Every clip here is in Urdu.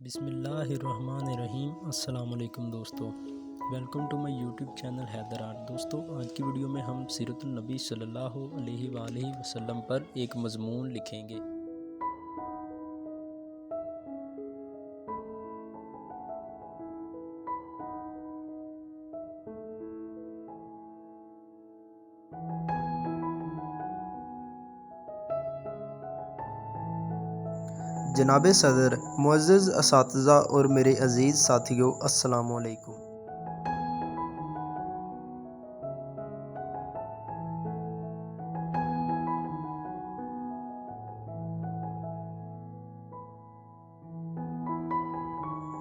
بسم اللہ الرحمن الرحیم۔ السلام علیکم دوستو، welcome to my YouTube channel Haider art. دوستو، آج کی ویڈیو میں ہم سیرت النبی صلی اللہ علیہ وآلہ وسلم پر ایک مضمون لکھیں گے۔ جناب صدر، معزز اساتذہ اور میرے عزیز ساتھیوں، السلام علیکم۔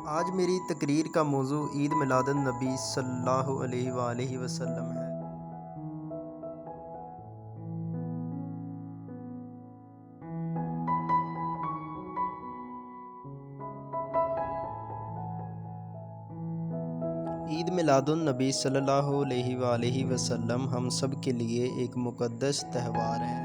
آج میری تقریر کا موضوع عید میلاد النبی صلی اللہ علیہ وآلہ وسلم ہے۔ عید میلاد النبی صلی اللہ علیہ وآلہ وسلم ہم سب کے لیے ایک مقدس تہوار ہے۔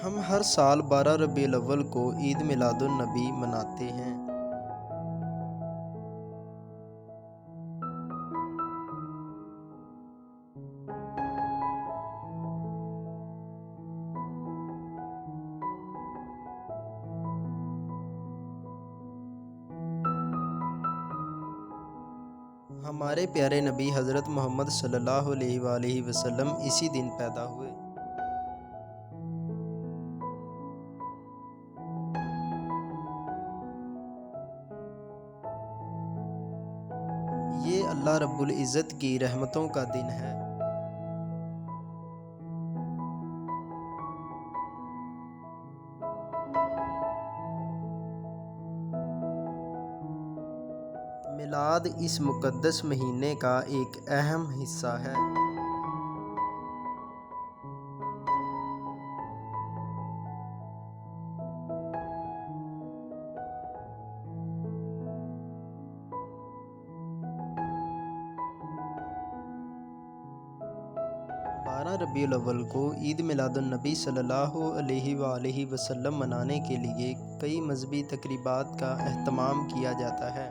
ہم ہر سال 12 ربیع الاول کو عید میلاد النبی مناتے ہیں۔ ہمارے پیارے نبی حضرت محمد صلی اللہ علیہ وآلہ وسلم اسی دن پیدا ہوئے۔ یہ اللہ رب العزت کی رحمتوں کا دن ہے۔ میلاد اس مقدس مہینے کا ایک اہم حصہ ہے۔ ربیع الاول کو عید میلاد النبی صلی اللہ علیہ وآلہ وسلم منانے کے لیے کئی مذہبی تقریبات کا اہتمام کیا جاتا ہے۔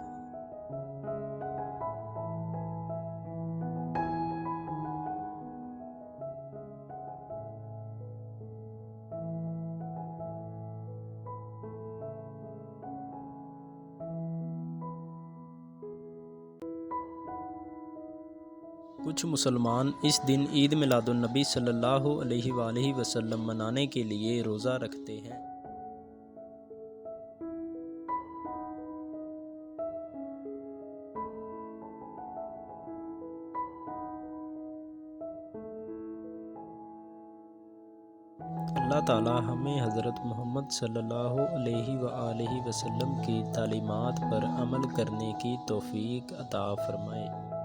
کچھ مسلمان اس دن عید میلاد النبی صلی اللہ علیہ وآلہ وسلم منانے کے لیے روزہ رکھتے ہیں۔ اللہ تعالی ہمیں حضرت محمد صلی اللہ علیہ وآلہ وسلم کی تعلیمات پر عمل کرنے کی توفیق عطا فرمائے۔